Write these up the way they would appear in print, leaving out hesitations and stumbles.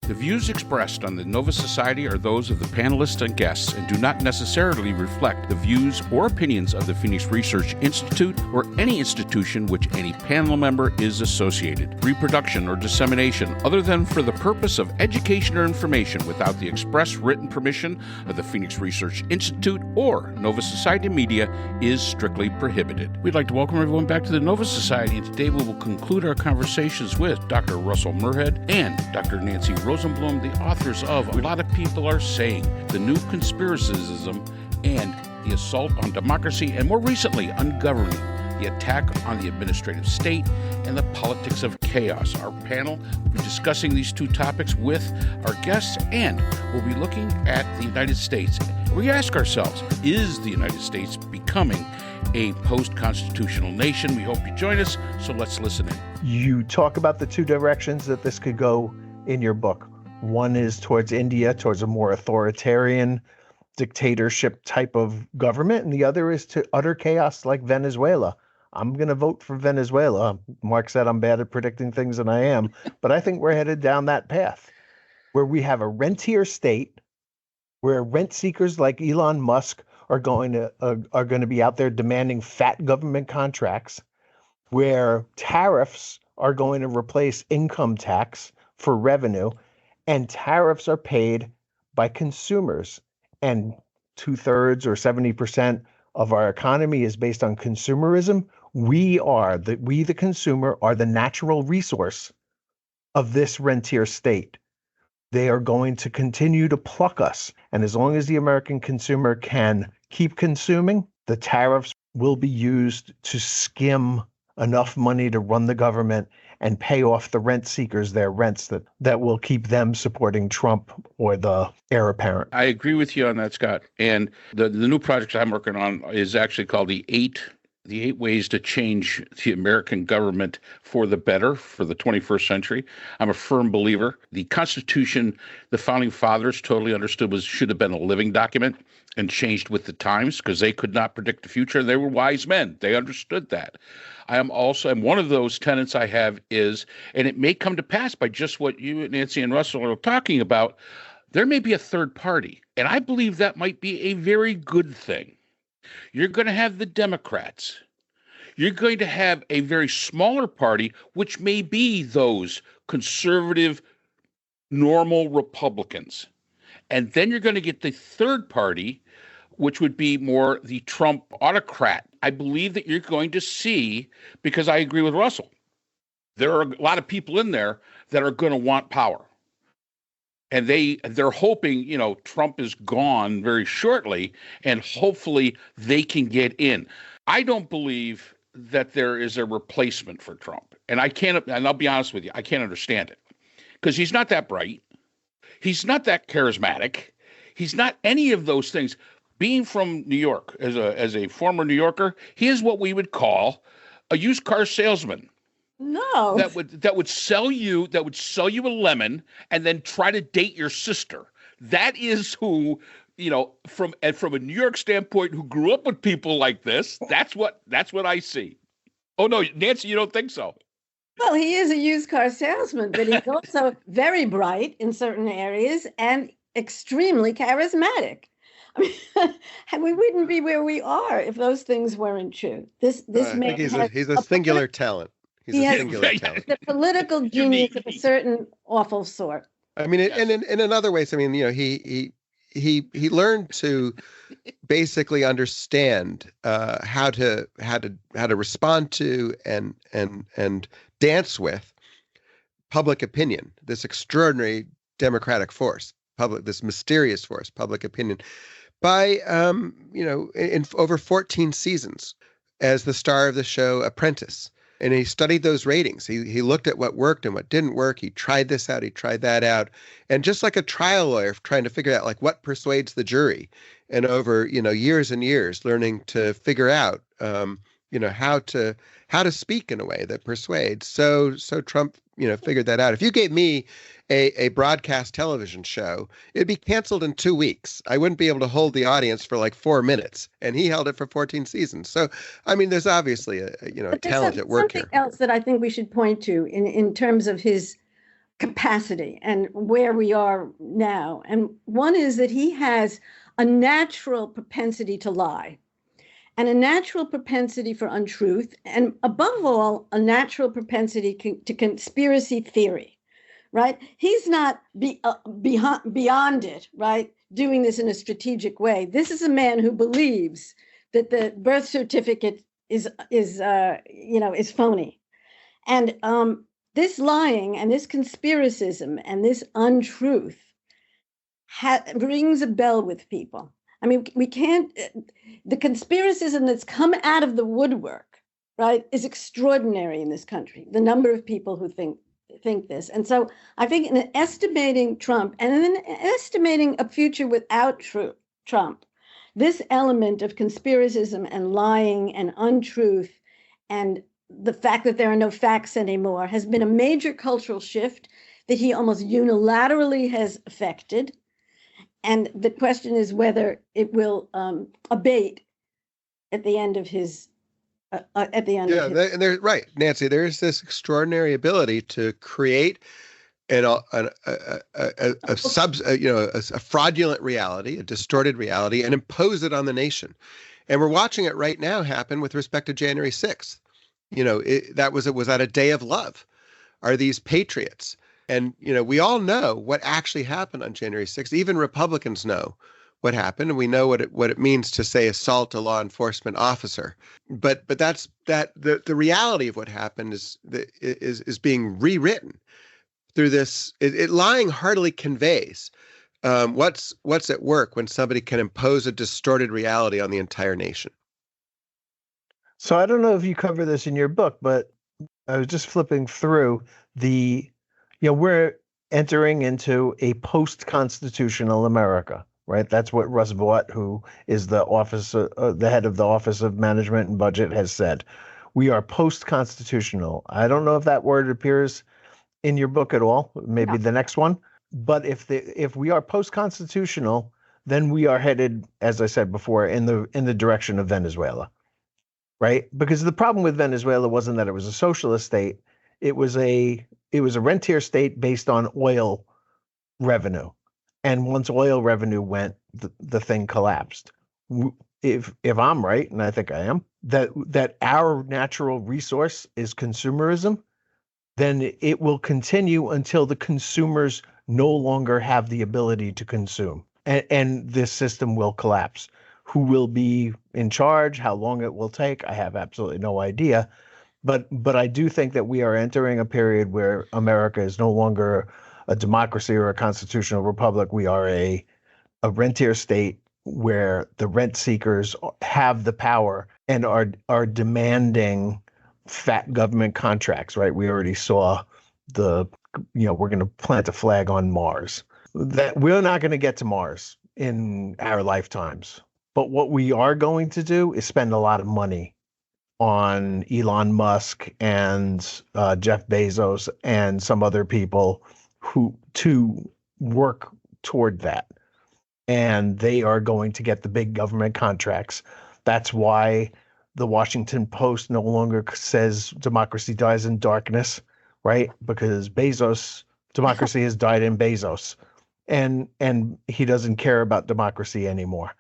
The views expressed on the Nova Society are those of the panelists and guests and do not necessarily reflect the views or opinions of the Phoenix Research Institute or any institution which any panel member is associated. Reproduction or dissemination, other than for the purpose of education or information without the express written permission of the Phoenix Research Institute or Nova Society Media, is strictly prohibited. We'd like to welcome everyone back to the Nova Society, and today we will conclude our conversations with Dr. Russell Muirhead and Dr. Nancy Rosenblum, the authors of A Lot of People Are Saying, The New Conspiracies and the Assault on Democracy, and more recently, Ungoverning, the Attack on the Administrative State and the Politics of Chaos. Our panel will be discussing these two topics with our guests, and we'll be looking at the United States. We ask ourselves, is the United States becoming a post-constitutional nation? We hope you join us, so let's listen in. You talk about the two directions that this could go in your book. One is towards India, towards a more authoritarian dictatorship type of government, and the other is to utter chaos like Venezuela. I'm going to vote for Venezuela. Mark said I'm bad at predicting things, and I am, but I think we're headed down that path where we have a rentier state, where rent seekers like Elon Musk are going to be out there demanding fat government contracts, where tariffs are going to replace income tax for revenue, and tariffs are paid by consumers. And 2/3 or 70% of our economy is based on consumerism. We, the consumer, are the natural resource of this rentier state. They are going to continue to pluck us. And as long as the American consumer can keep consuming, the tariffs will be used to skim enough money to run the government and pay off the rent seekers their rents that will keep them supporting Trump or the heir apparent. I agree with you on that, Scott. And the new project I'm working on is actually called the eight ways to change the American government for the better for the 21st century. I'm a firm believer. The Constitution, the founding fathers totally understood should have been a living document and changed with the times because they could not predict the future. They were wise men. They understood that. And one of those tenets I have is, and it may come to pass by just what you, Nancy and Russell are talking about, there may be a third party. And I believe that might be a very good thing. You're going to have the Democrats. You're going to have a very smaller party, which may be those conservative, normal Republicans. And then you're going to get the third party, which would be more the Trump autocrat. I believe that you're going to see, because I agree with Russell, there are a lot of people in there that are going to want power. And they're hoping, Trump is gone very shortly, and hopefully they can get in. I don't believe that there is a replacement for Trump. And I'll be honest with you, I can't understand it. Because he's not that bright. He's not that charismatic. He's not any of those things. Being from New York, as a former New Yorker, he is what we would call a used car salesman. No. That would sell you a lemon and then try to date your sister. That is who, from a New York standpoint, who grew up with people like this. That's what I see. Oh no, Nancy, you don't think so? Well, he is a used car salesman, but he's also very bright in certain areas and extremely charismatic. I mean, we wouldn't be where we are if those things weren't true. This man I think he's a singular talent. He's a singular talent. The political genius of a certain awful sort. I mean, and in other ways, I mean, he learned to basically understand how to respond to and dance with public opinion, this extraordinary democratic force, this mysterious force, public opinion, by in over 14 seasons as the star of the show Apprentice. And he studied those ratings. He looked at what worked and what didn't work. He tried this out. He tried that out. And just like a trial lawyer trying to figure out like what persuades the jury, and over, years and years learning to figure out, how to speak in a way that persuades. So Trump, figured that out. If you gave me a broadcast television show, it'd be canceled in 2 weeks. I wouldn't be able to hold the audience for like 4 minutes, and he held it for 14 seasons. So, I mean, there's obviously a talent at work here. Something else that I think we should point to in terms of his capacity and where we are now. And one is that he has a natural propensity to lie and a natural propensity for untruth, and above all, a natural propensity to conspiracy theory, right? He's not beyond it, right? Doing this in a strategic way. This is a man who believes that the birth certificate is phony. And this lying and this conspiracism and this untruth rings a bell with people. I mean, we can't, the conspiracism that's come out of the woodwork, right, is extraordinary in this country. The number of people who think this. And so I think in estimating Trump and in estimating a future without Trump, this element of conspiracism and lying and untruth and the fact that there are no facts anymore has been a major cultural shift that he almost unilaterally has affected. And the question is whether it will abate at the end of his. And they're right, Nancy. There is this extraordinary ability to create a fraudulent reality, a distorted reality, and impose it on the nation. And we're watching it right now happen with respect to January 6th. Was that a day of love? Are these patriots? And, we all know what actually happened on January 6th. Even Republicans know what happened, and we know what it means to say assault a law enforcement officer. But that's the reality of what happened is being rewritten through this. Lying hardly conveys what's at work when somebody can impose a distorted reality on the entire nation. So I don't know if you cover this in your book, but I was just flipping through we're entering into a post-constitutional America, right? That's what Russ Vought, who is the head of the Office of Management and Budget, has said. We are post-constitutional. I don't know if that word appears in your book at all. Maybe the next one. But if we are post-constitutional, then we are headed, as I said before, in the direction of Venezuela, right? Because the problem with Venezuela wasn't that it was a socialist state. It was a rentier state based on oil revenue. And once oil revenue went, the thing collapsed. If I'm right, and I think I am, that our natural resource is consumerism, then it will continue until the consumers no longer have the ability to consume. And this system will collapse. Who will be in charge, how long it will take, I have absolutely no idea. But I do think that we are entering a period where America is no longer a democracy or a constitutional republic. We are a rentier state where the rent seekers have the power and are demanding fat government contracts, right? We already saw we're going to plant a flag on Mars. That we're not going to get to Mars in our lifetimes. But what we are going to do is spend a lot of money on Elon Musk and Jeff Bezos and some other people to work toward that. And they are going to get the big government contracts. That's why the Washington Post no longer says democracy dies in darkness, right? Because democracy has died in Bezos. And he doesn't care about democracy anymore.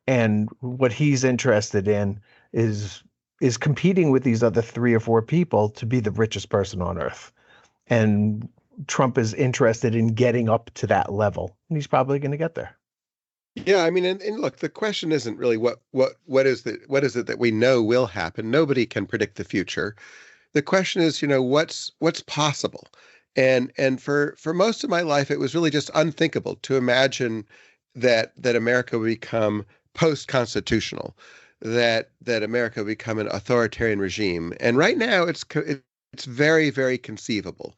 And what he's interested in is competing with these other 3 or 4 people to be the richest person on earth. And Trump is interested in getting up to that level, and he's probably going to get there. Yeah, I mean, and look, the question isn't really what is it that we know will happen. Nobody can predict the future. The question is, what's possible. And for most of my life, it was really just unthinkable to imagine that America would become post-constitutional, that America would become an authoritarian regime. And right now, it's very, very conceivable.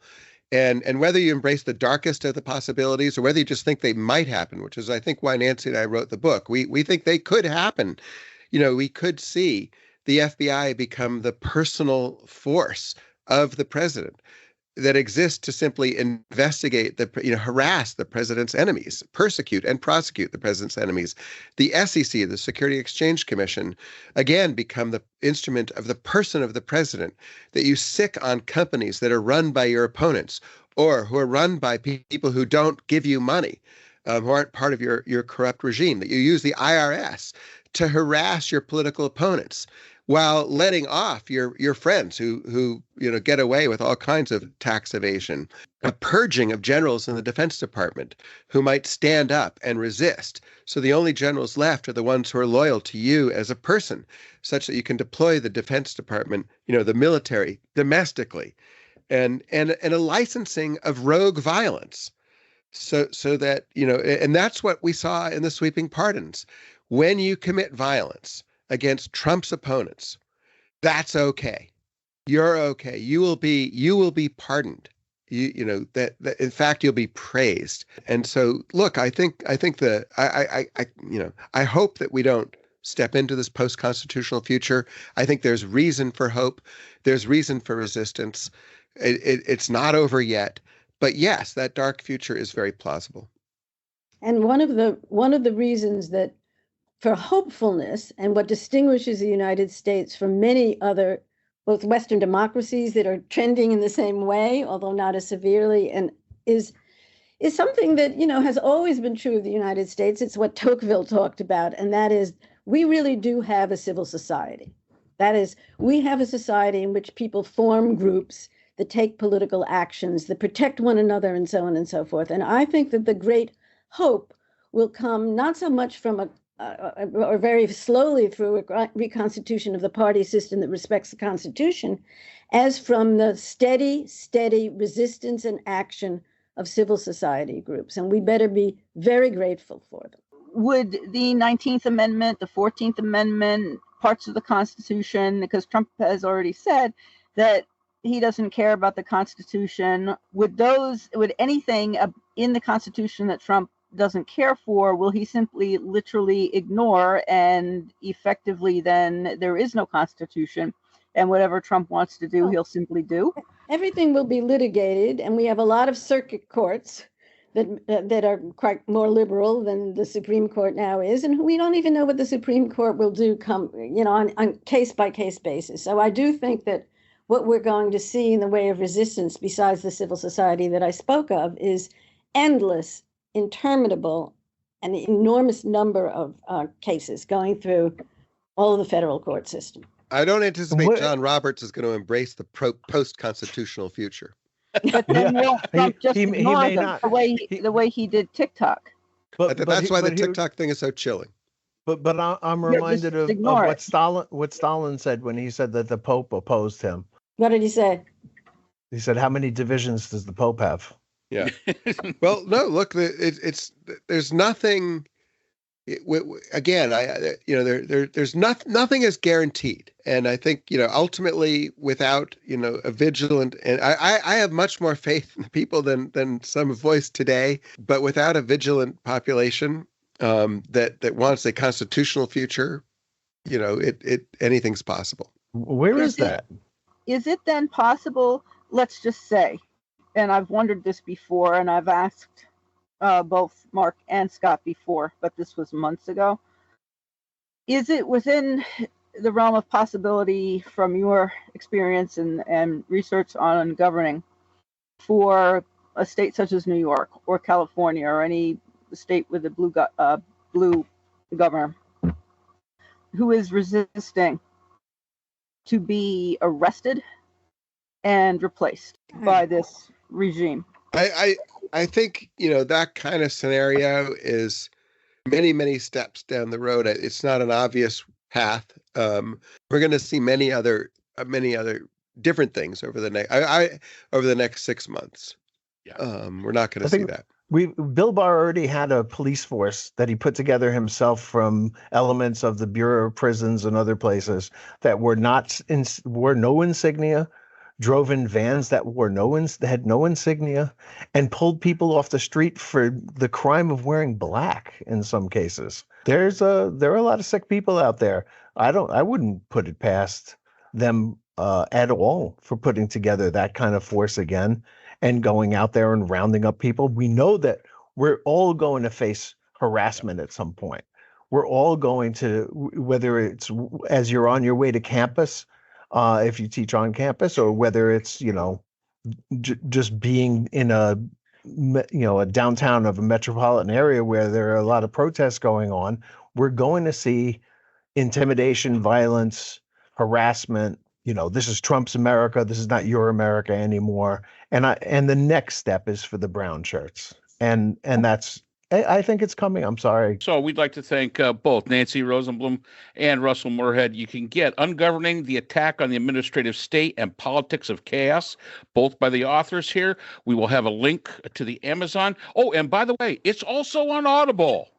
And whether you embrace the darkest of the possibilities or whether you just think they might happen, which is, I think, why Nancy and I wrote the book, we think they could happen. We could see the FBI become the personal force of the president. that exist to simply investigate harass the president's enemies, persecute and prosecute the president's enemies. The SEC, the Security Exchange Commission, again, become the instrument of the person of the president, that you sic on companies that are run by your opponents or who are run by people who don't give you money, who aren't part of your corrupt regime, that you use the IRS to harass your political opponents, while letting off your friends who get away with all kinds of tax evasion, a purging of generals in the Defense Department who might stand up and resist. So the only generals left are the ones who are loyal to you as a person, such that you can deploy the Defense Department, the military, domestically, and a licensing of rogue violence. So that, and that's what we saw in the sweeping pardons. When you commit violence against Trump's opponents, that's okay. You're okay. You will be pardoned. That in fact you'll be praised. And so, look, I hope that we don't step into this post-constitutional future. I think there's reason for hope. There's reason for resistance. It's not over yet, but yes, that dark future is very plausible. And one of the reasons that for hopefulness, and what distinguishes the United States from many other, both Western democracies that are trending in the same way, although not as severely, and is something that, has always been true of the United States. It's what Tocqueville talked about, and that is, we really do have a civil society. That is, we have a society in which people form groups that take political actions, that protect one another, and so on and so forth. And I think that the great hope will come not so much from or very slowly through a reconstitution of the party system that respects the Constitution, as from the steady resistance and action of civil society groups. And we better be very grateful for them. Would the 19th Amendment, the 14th Amendment, parts of the Constitution, because Trump has already said that he doesn't care about the Constitution, would anything in the Constitution that Trump doesn't care for, will he simply literally ignore, and effectively then there is no Constitution, and whatever Trump wants to do, he'll simply do? Everything will be litigated, and we have a lot of circuit courts that are quite more liberal than the Supreme Court now is, and we don't even know what the Supreme Court will do on case by case basis. So I do think that what we're going to see in the way of resistance, besides the civil society that I spoke of, is endless, interminable, an enormous number of cases going through all of the federal court system. I don't anticipate John Roberts is going to embrace the post-constitutional future. But then Trump just ignore them the way he did TikTok. But that's why the TikTok thing is so chilling. But I'm reminded of what Stalin said when he said that the Pope opposed him. What did he say? He said, "How many divisions does the Pope have?" Yeah. Well, no. Look, there's nothing. Again, there's nothing is guaranteed, and I think ultimately without a vigilant, and I have much more faith in people than some have voiced today, but without a vigilant population that wants a constitutional future, anything's possible. Where is that? Is it then possible? Let's just say, and I've wondered this before, and I've asked both Mark and Scott before, but this was months ago. Is it within the realm of possibility, from your experience and research on governing, for a state such as New York or California or any state with a blue governor who is resisting, to be arrested and replaced by this regime? I think that kind of scenario is many, many steps down the road. It's not an obvious path. We're going to see many other different things over the next 6 months. Yeah, we're not going to see that. Bill Barr already had a police force that he put together himself from elements of the Bureau of Prisons and other places that wore no insignia, drove in vans that had no insignia, and pulled people off the street for the crime of wearing black in some cases. There are a lot of sick people out there. I wouldn't put it past them at all for putting together that kind of force again and going out there and rounding up people. We know that we're all going to face harassment at some point. We're all going to, whether it's as you're on your way to campus, if you teach on campus, or whether it's, just being in a downtown of a metropolitan area where there are a lot of protests going on, we're going to see intimidation, violence, harassment. This is Trump's America. This is not your America anymore. And the next step is for the brown shirts. And that's, I think it's coming. I'm sorry. So we'd like to thank both Nancy Rosenblum and Russell Muirhead. You can get Ungoverning, The Attack on the Administrative State and Politics of Chaos, both by the authors here. We will have a link to the Amazon. Oh, and by the way, it's also on Audible.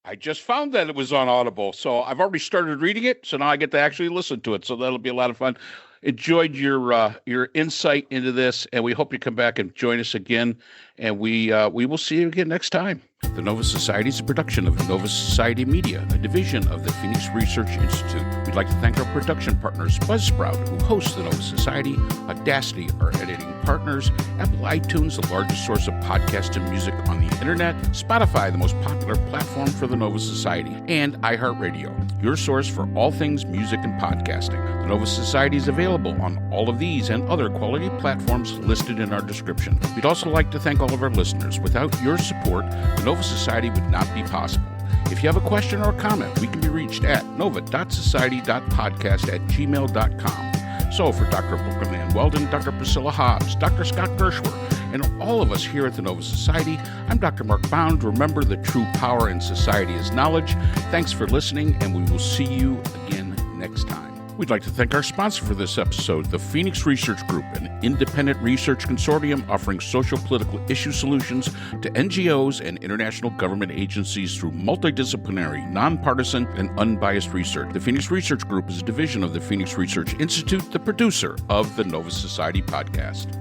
I just found that it was on Audible. So I've already started reading it. So now I get to actually listen to it. So that'll be a lot of fun. Enjoyed your insight into this, and we hope you come back and join us again. And we will see you again next time. The Nova Society is a production of Nova Society Media, a division of the Phoenix Research Institute. We'd like to thank our production partners, Buzzsprout, who hosts the Nova Society, Audacity, our editing partners, Apple iTunes, the largest source of podcasts and music on the internet, Spotify, the most popular platform for the Nova Society, and iHeartRadio, your source for all things music and podcasting. The Nova Society is available on all of these and other quality platforms listed in our description. We'd also like to thank all of our listeners. Without your support, the Nova Society would not be possible. If you have a question or a comment, we can be reached at nova.society.podcast@gmail.com. So for Dr. Brooklyn Ann Weldon, Dr. Priscilla Hobbs, Dr. Scott Gershwer, and all of us here at the Nova Society, I'm Dr. Mark Bound. Remember, the true power in society is knowledge. Thanks for listening, and we will see you again next time. We'd like to thank our sponsor for this episode, the Phoenix Research Group, an independent research consortium offering social political issue solutions to NGOs and international government agencies through multidisciplinary, nonpartisan, and unbiased research. The Phoenix Research Group is a division of the Phoenix Research Institute, the producer of the Nova Society podcast.